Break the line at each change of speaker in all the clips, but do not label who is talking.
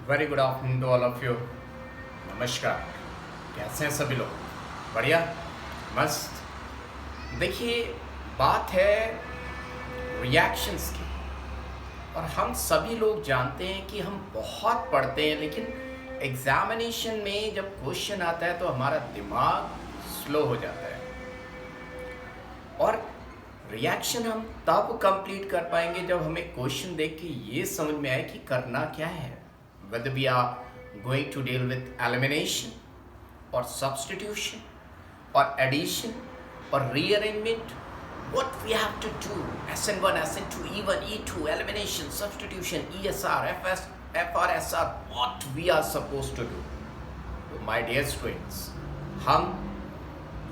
Very good afternoon to all of you. नमस्कार। कैसे हैं सभी लोग? बढ़िया, मस्त। देखिए, बात है रिएक्शंस की। और हम सभी लोग जानते हैं कि हम बहुत पढ़ते हैं, लेकिन एग्जामिनेशन में जब क्वेश्चन आता है तो हमारा दिमाग स्लो हो जाता है। और रिएक्शन हम तब कंप्लीट कर पाएंगे जब हमें क्वेश्चन देख के ये समझ में आए कि करना क्या है। whether we are going to deal with elimination or substitution or addition or rearrangement, what we have to do: SN1, SN2, E1, E2, elimination, substitution, ESR, FS, FRSR, what we are supposed to do. तो my dear students, हम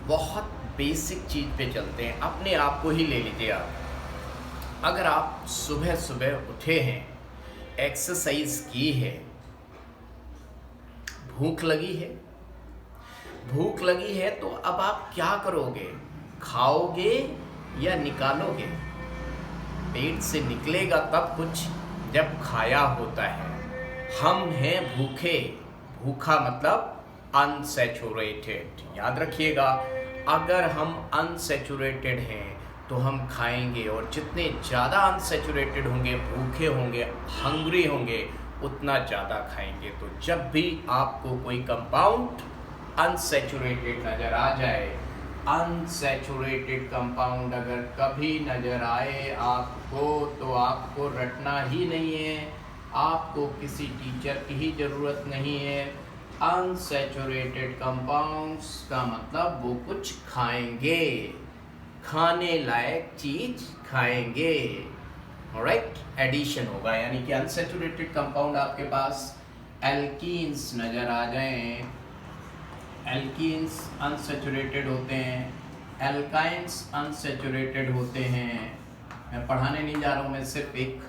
बहुत basic चीज़ पे चलते हैं। अपने आप को ही ले लीजिए आप। अगर आप सुबह सुबह उठे हैं, एक्सरसाइज की है, भूख लगी है तो अब आप क्या करोगे? खाओगे या निकालोगे? पेट से निकलेगा तब कुछ जब खाया होता है। हम हैं भूखे। भूखा मतलब अनसैचुरेटेड। याद रखिएगा, अगर हम अनसैचुरेटेड हैं तो हम खाएंगे, और जितने ज़्यादा अनसैचुरेटेड होंगे, भूखे होंगे, हंग्री होंगे, उतना ज़्यादा खाएंगे। तो जब भी आपको कोई कंपाउंड अनसैचुरेटेड नज़र आ जाए, अनसैचुरेटेड कंपाउंड अगर कभी नज़र आए आपको, तो आपको रटना ही नहीं है, आपको किसी टीचर की ही ज़रूरत नहीं है। अनसैचुरेटेड कंपाउंड्स का मतलब वो कुछ खाएंगे, खाने लायक चीज खाएंगे। ऑलराइट, एडिशन होगा, यानी कि अनसैचुरेटेड कंपाउंड आपके पास एल्कीन्स नजर आ जाएं, एल्कीन्स अनसैचुरेटेड होते हैं, एल्काइंस अनसैचुरेटेड होते हैं। मैं पढ़ाने नहीं जा रहा हूँ, मैं सिर्फ एक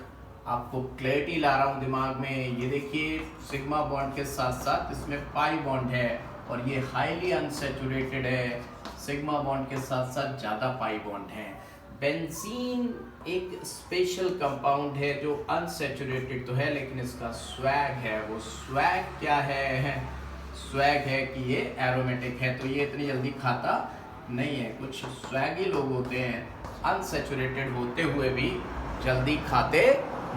आपको क्लैरिटी ला रहा हूँ दिमाग में। ये देखिए, सिग्मा बॉन्ड के साथ साथ इसमें पाई बॉन्ड है, और ये हाईली अनसैचुरेटेड है। सिग्मा बॉन्ड के साथ साथ ज़्यादा पाई बॉन्ड है। बेंजीन एक स्पेशल कंपाउंड है जो अनसैचुरेटेड तो है, लेकिन इसका स्वैग है। वो स्वैग क्या है? स्वैग है कि ये एरोमेटिक है, तो ये इतनी जल्दी खाता नहीं है। कुछ स्वैगी लोग होते हैं, अनसैचुरेटेड होते हुए भी जल्दी खाते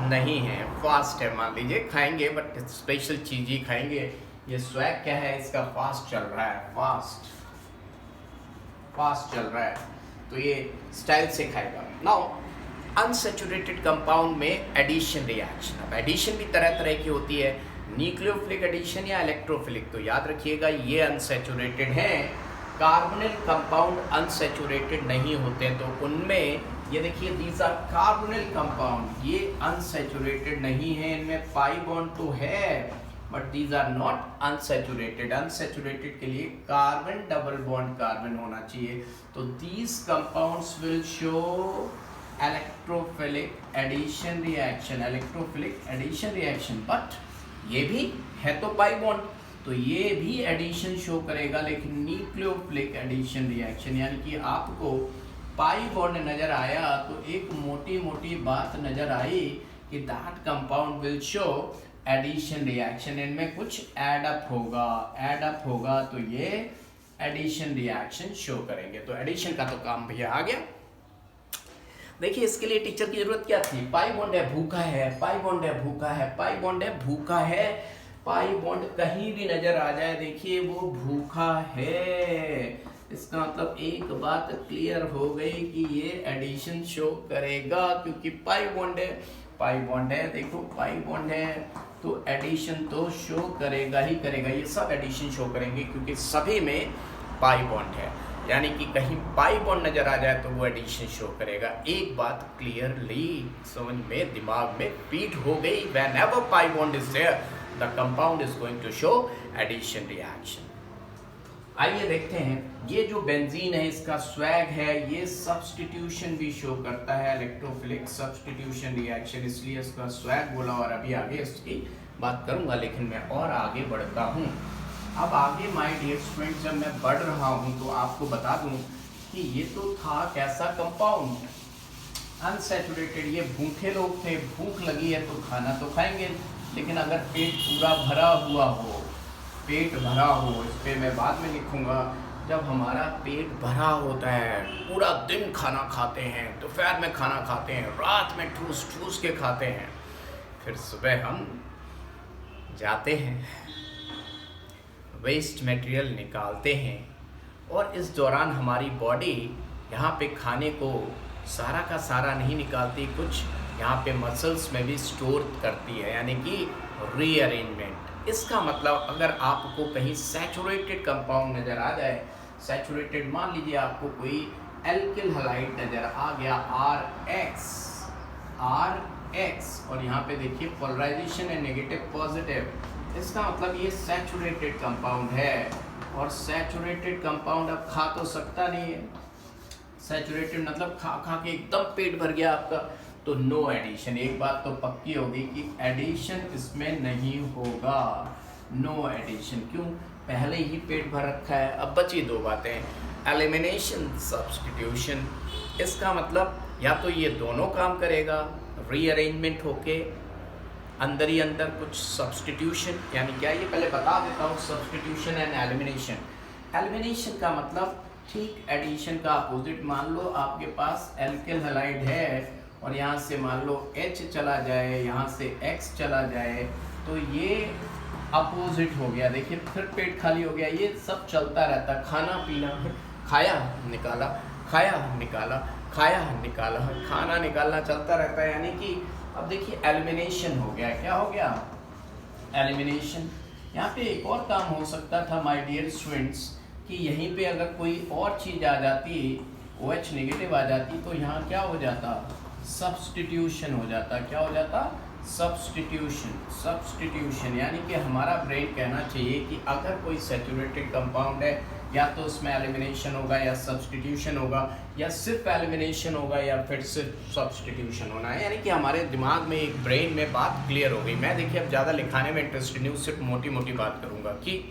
नहीं है, फास्ट है। मान लीजिए खाएंगे, बट स्पेशल चीज ही खाएंगे। ये स्वैग क्या है? इसका फास्ट चल रहा है, फास्ट चल रहा है, तो ये स्टाइल से खाएगा। नाउ अनसैचुरेटेड कंपाउंड में एडिशन रिएक्शन। अब एडिशन भी तरह तरह की होती है, न्यूक्लियोफिलिक एडिशन या इलेक्ट्रोफिलिक। तो याद रखिएगा, ये अनसैचुरेटेड है। कार्बोनिल कंपाउंड अनसैचुरेटेड नहीं होते, तो उनमें ये देखिए, दीज आर कार्बोनिल कंपाउंड, ये अनसैचुरेटेड नहीं है। इनमें पाई बॉन्ड तो है, but these are not unsaturated. Unsaturated के लिए कार्बन डबल बॉन्ड कार्बन होना चाहिए। तो these compounds will show electrophilic addition reaction, electrophilic addition reaction. But ये भी है तो पाई बॉन्ड, तो ये भी एडिशन शो करेगा, लेकिन न्यूक्लियोफिलिक एडिशन रिएक्शन। यानी कि आपको पाई बॉन्ड नजर आया तो एक मोटी मोटी बात नजर आई कि that compound will show addition reaction. इनमें कुछ ऐड अप होगा, तो ये एडिशन रिएक्शन शो करेंगे। तो एडिशन का तो काम भैया आ गया। देखिए, इसके लिए टीचर की जरूरत क्या थी? पाई बॉन्ड है, भूखा है, पाई बॉन्ड है, भूखा है, पाई बॉन्ड है, भूखा है। पाई बॉन्ड कहीं भी नजर आ जाए, देखिए वो भूखा है। इसका मतलब एक बात क्लियर हो गई कि ये एडिशन शो करेगा, क्योंकि पाई बॉन्ड है, देखो पाई बॉन्ड है, तो एडिशन तो शो करेगा ही करेगा। ये सब एडिशन शो करेंगे क्योंकि सभी में पाई बॉन्ड है। यानी कि कहीं पाई बॉन्ड नजर आ जाए तो वो एडिशन शो करेगा। एक बात क्लियरली समझ में, दिमाग में फीड हो गई, whenever pi bond is there, the compound is going to show addition reaction. आइए देखते हैं, ये जो बेंजीन है इसका स्वैग है, ये सब्स्टिट्यूशन भी शो करता है, इलेक्ट्रोफिलिक सब्स्टिट्यूशन रिएक्शन, इसलिए इसका स्वैग बोला। और अभी आगे इसकी बात करूंगा, लेकिन मैं और आगे बढ़ता हूँ। अब आगे माय डियर स्टूडेंट, जब मैं बढ़ रहा हूँ तो आपको बता दूं कि ये तो था कैसा कंपाउंड, अनसैचुरेटेड, ये भूखे लोग थे, भूख लगी है तो खाना तो खाएंगे, लेकिन अगर पेट पूरा भरा हुआ हो, पेट भरा हो, इस पर मैं बाद में लिखूंगा, जब हमारा पेट भरा होता है, पूरा दिन खाना खाते हैं, दोपहर में खाना खाते हैं, रात में ठूस ठूस के खाते हैं, फिर सुबह हम जाते हैं, वेस्ट मटेरियल निकालते हैं, और इस दौरान हमारी बॉडी यहाँ पे खाने को सारा का सारा नहीं निकालती, कुछ यहाँ पे मसल्स में भी स्टोर करती है, यानी कि रीअरेंजमेंट। इसका मतलब अगर आपको कहीं सैचुरेटेड कंपाउंड नज़र आ जाए, सैचुरेटेड मान लीजिए आपको कोई एल्किल हैलाइड नज़र आ गया RX, और यहाँ पे देखिए पोलराइजेशन है नेगेटिव पॉजिटिव, इसका मतलब ये सैचुरेटेड कंपाउंड है, और सैचुरेटेड कंपाउंड अब खा तो सकता नहीं है, सैचुरेटेड मतलब खा खा के एकदम पेट भर गया आपका, तो नो एडिशन। एक बात तो पक्की होगी कि एडिशन इसमें नहीं होगा, नो एडिशन। क्यों? पहले ही पेट भर रखा है। अब बची दो बातें, एलिमिनेशन, सब्स्टिट्यूशन। इसका मतलब या तो ये दोनों काम करेगा, रीअरेंजमेंट होके अंदर ही अंदर कुछ सब्स्टिट्यूशन, यानी क्या, ये पहले बता देता हूँ, सब्स्टिट्यूशन एंड एलिमिनेशन। एलिमिनेशन का मतलब ठीक एडिशन का अपोजिट। मान लो आपके पास एल्किल हैलाइड है और यहाँ से मान लो H चला जाए, यहाँ से X चला जाए, तो ये अपोजिट हो गया। देखिए फिर पेट खाली हो गया। ये सब चलता रहता, खाना पीना, खाया निकाला, खाया निकाला, खाया निकाला, खाना निकालना चलता रहता है। यानी कि अब देखिए एलिमिनेशन हो गया। क्या हो गया? एलिमिनेशन। यहाँ पे एक और काम हो सकता था माय डियर स्टूडेंट्स, कि यहीं पे अगर कोई और चीज़ आ जाती, OH नेगेटिव आ जाती, तो यहाँ क्या हो जाता? सब्स्टिट्यूशन हो जाता। क्या हो जाता? सब्स्टिट्यूशन। सब्स्टिट्यूशन यानी कि हमारा ब्रेन कहना चाहिए कि अगर कोई सैचुरेटेड कंपाउंड है, या तो उसमें एलिमिनेशन होगा या सब्स्टिट्यूशन होगा, या सिर्फ एलिमिनेशन होगा या फिर सिर्फ सब्स्टिट्यूशन होना है। यानी कि हमारे दिमाग में, एक ब्रेन में बात क्लियर हो गई। मैं देखिए अब ज़्यादा लिखाने में इंटरेस्टेड नहीं हूँ, सिर्फ मोटी मोटी बात करूँगा कि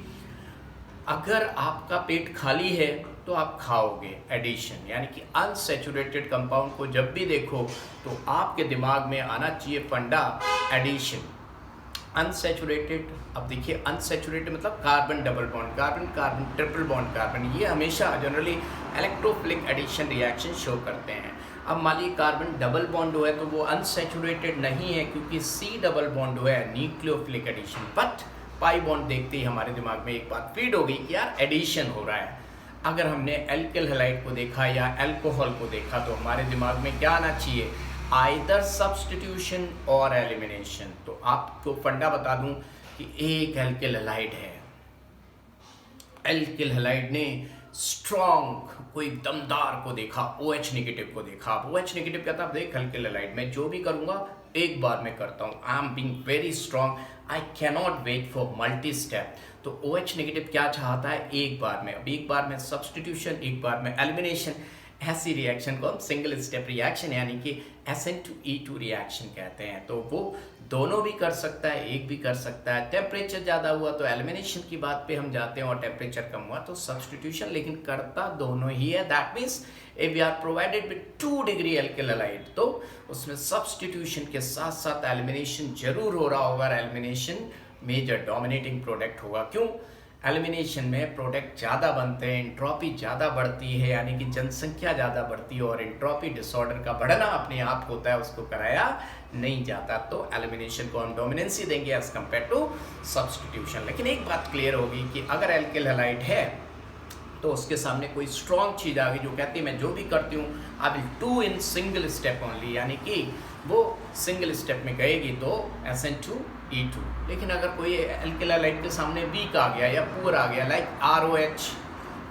अगर आपका पेट खाली है तो आप खाओगे एडिशन, यानी कि अनसैचुरेटेड कंपाउंड को जब भी देखो तो आपके दिमाग में आना चाहिए फंडा एडिशन। अनसैचुरेटेड, अब देखिए अनसैचुरेटेड मतलब carbon double bond, carbon carbon triple bond carbon, ये हमेशा generally electrophilic addition reaction show करते हैं। अब मान लीजिए कार्बन डबल बॉन्ड हुआ है तो वो अनसैचुरेटेड नहीं है, क्योंकि C डबल बॉन्ड हुआ है, nucleophilic addition. But pi bond देखते ही हमारे दिमाग में एक बात फीड हो गई कि यार एडिशन हो रहा है। अगर हमने एल्किल हैलाइड को देखा या अल्कोहल को देखा तो हमारे दिमाग में क्या आना चाहिए? आइदर सब्स्टिट्यूशन और एलिमिनेशन। तो आपको फंडा बता दूं कि एक एल्किल हैलाइड है, एल्किल हैलाइड ने स्ट्रॉन्ग कोई दमदार को देखा, OH नेगेटिव को देखा। OH नेगेटिव कहता है देख एल्किल हैलाइड, मैं जो भी करूंगा एक बार में करता हूँ, I am being very strong, I cannot wait for multi step. तो OH नेगेटिव क्या चाहता है? एक बार में। अब एक बार में सब्स्टिट्यूशन, एक बार में एलिमिनेशन। ऐसी रिएक्शन को हम सिंगल स्टेप रिएक्शन यानी कि SN2E2 रिएक्शन कहते हैं। तो वो दोनों भी कर सकता है, एक भी कर सकता है। टेम्परेचर ज़्यादा हुआ तो एलिमिनेशन की बात पे हम जाते हैं, और टेम्परेचर कम हुआ तो सब्स्टिट्यूशन, लेकिन करता दोनों ही है। That means if we are provided with 2 degree alkyl halide तो उसमें सब्स्टिट्यूशन के साथ साथ एलिमिनेशन जरूर हो रहा होगा। एलिमिनेशन मेजर डोमिनेटिंग प्रोडक्ट होगा। क्यों? एलिमिनेशन में प्रोडक्ट ज़्यादा बनते हैं, एंट्रोपी ज़्यादा बढ़ती है, यानी कि जनसंख्या ज़्यादा बढ़ती है, और एंट्रोपी डिसऑर्डर का बढ़ना अपने आप होता है, उसको कराया नहीं जाता। तो एलिमिनेशन को हम डोमिनेंसी देंगे एज कम्पेयर टू सब्स्टिट्यूशन। लेकिन एक बात क्लियर होगी कि अगर एल्किल हैलाइड है तो उसके सामने कोई स्ट्रॉन्ग चीज़ आ गई जो कहती है मैं जो भी करती हूँ I will do in single step only, यानी कि वो सिंगल स्टेप में गएगी तो SN2E2। लेकिन अगर कोई एल्किल हैलाइड के सामने वीक आ गया या पुअर आ गया, लाइक ROH,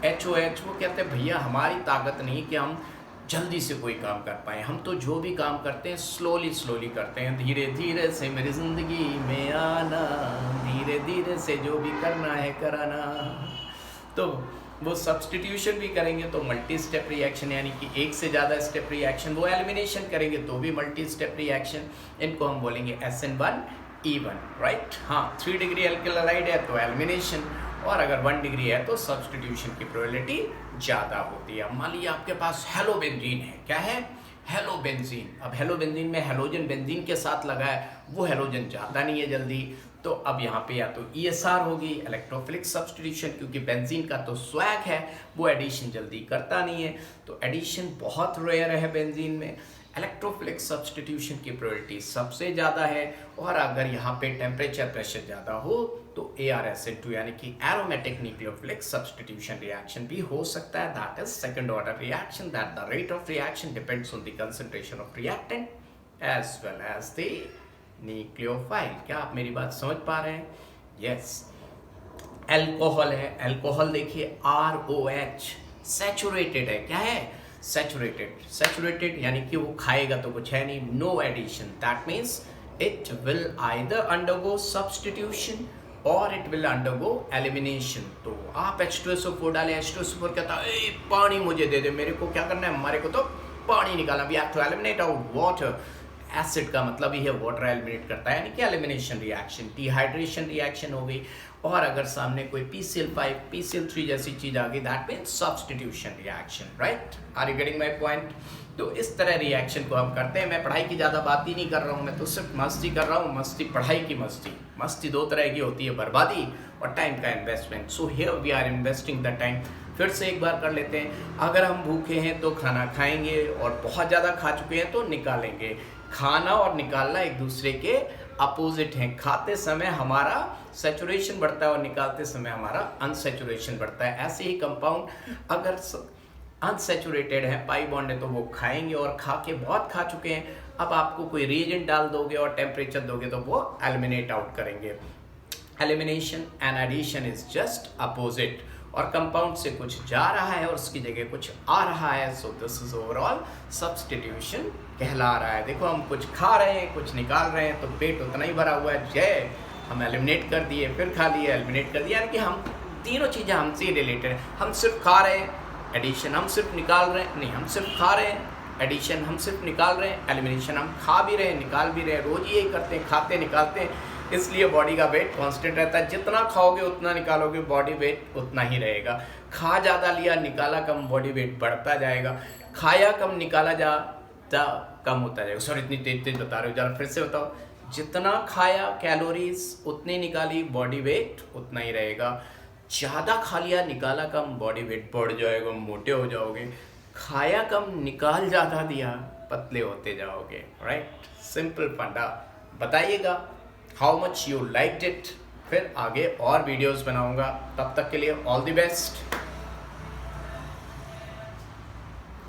HOH, वो कहते हैं भैया हमारी ताकत नहीं कि हम जल्दी से कोई काम कर पाए, हम तो जो भी काम करते हैं स्लोली स्लोली करते हैं, धीरे धीरे से मेरी ज़िंदगी में आना, धीरे धीरे से जो भी करना है कराना। तो वो सब्स्टिट्यूशन भी करेंगे तो मल्टी स्टेप रिएक्शन, यानी कि एक से ज़्यादा स्टेप रिएक्शन। वो एलिमिनेशन करेंगे तो भी मल्टी स्टेप रिएक्शन। इनको हम बोलेंगे SN1E1, राइट। हाँ, 3 डिग्री एल्किल हैलाइड है तो एलिमिनेशन, और अगर 1 डिग्री है तो सब्स्टिट्यूशन की प्रोबेबिलिटी ज़्यादा होती है। मान लीजिए आपके पास हेलोबेंजीन है। क्या है? हेलो बेंजीन, अब हेलो बेंजीन में हेलोजन बेंजीन के साथ लगा है, वो हेलोजन जाता नहीं है जल्दी, तो अब यहाँ पे या तो ESR होगी, इलेक्ट्रोफिलिक सब्स्टिट्यूशन, क्योंकि बेंजीन का तो स्वैग है, वो एडिशन जल्दी करता नहीं है, तो एडिशन बहुत रेयर है बेंजीन में। इलेक्ट्रोफिलिक सब्स्टिट्यूशन की प्रोबेबिलिटी सबसे ज़्यादा है, और अगर यहाँ पे टेम्परेचर प्रेशर ज़्यादा हो तो ARSN2 यानी कि एरोमेटिक न्यूक्लियोफिलिक सब्स्टिट्यूशन रिएक्शन भी हो सकता है। That is second order reaction, that the rate of reaction depends on the concentration of reactant as well as the nucleophile. क्या आप मेरी बात समझ पा रहे हैं? यस। एल्कोहल है, एल्कोहल देखिए ROH, सैचुरेटेड है, क्या है? सैचुरेटेड। सैचुरेटेड यानी कि वो खाएगा तो कुछ है नहीं, no addition, that means it will either undergo substitution or it will undergo elimination। तो आप H2SO4 डालें, H2SO4 कहता है ए पानी मुझे दे दे, मेरे को क्या करना है, हमारे को तो पानी निकालना, we have to eliminate out water। Acid का मतलब ही है वाटर एलिमिनेट करता है, यानी कि एलिमिनेशन रिएक्शन, डिहाइड्रेशन रिएक्शन हो गई। और अगर सामने कोई PCl5 PCl3 जैसी चीज आ गई, that means substitution reaction, right? Are you getting my point? तो इस तरह रिएक्शन को हम करते हैं। मैं पढ़ाई की ज़्यादा बात ही नहीं कर रहा हूँ, मैं तो सिर्फ मस्ती कर रहा हूँ, मस्ती, पढ़ाई की मस्ती। मस्ती दो तरह की होती है, बर्बादी और टाइम का investment. So here we are investing the time. फिर से एक बार कर लेते हैं। अगर हम भूखे हैं तो खाना खाएंगे, और बहुत ज़्यादा खा चुके हैं तो निकालेंगे। खाना और निकालना एक दूसरे के अपोजिट हैं। खाते समय हमारा सैचुरेशन बढ़ता है और निकालते समय हमारा अनसैचुरेशन बढ़ता है। ऐसे ही कंपाउंड अगर अनसैचुरेटेड है, पाई बॉन्ड है, तो वो खाएंगे, और खा के बहुत खा चुके हैं, अब आपको कोई रिएजेंट डाल दोगे और टेम्परेचर दोगे तो वो एलिमिनेट आउट करेंगे। Elimination and addition is just opposite, और कंपाउंड से कुछ जा रहा है और उसकी जगह कुछ आ रहा है, so this is overall substitution कहला रहा है। देखो हम कुछ खा रहे हैं, कुछ निकाल रहे हैं, तो पेट उतना ही भरा हुआ है, जय हम एलिमिनेट कर दिए, फिर खा लिए, एलिमिनेट कर दिया, यानी कि हम तीनों चीज़ें हमसे रिलेटेड हैं। हम सिर्फ खा रहे हैं, एडिशन हम सिर्फ निकाल रहे हैं, नहीं हम सिर्फ खा रहे हैं, एडिशन हम सिर्फ निकाल रहे हैं, एलिमिनेशन हम खा भी रहे हैं, निकाल भी रहे हैं, रोज यही करते हैं, खाते निकालते हैं, इसलिए बॉडी का वेट कांस्टेंट रहता है। जितना खाओगे उतना निकालोगे, बॉडी वेट उतना ही रहेगा। खा ज़्यादा लिया, निकाला कम, बॉडी वेट बढ़ता जाएगा। खाया कम, निकाला ज़्यादा कम होता जाएगा। सॉरी इतनी तेज तेज बता रहे हो, जरा फिर से बताओ। जितना खाया कैलोरीज उतनी निकाली, बॉडी वेट उतना ही रहेगा। ज़्यादा खा लिया, निकाला कम, बॉडी वेट बढ़ जाएगा, मोटे हो जाओगे। खाया कम, निकाल ज़्यादा दिया, पतले होते जाओगे, राइट? सिंपल फंडा। बताइएगा how much you liked it, फिर आगे और वीडियोस बनाऊंगा। तब तक के लिए ऑल द बेस्ट।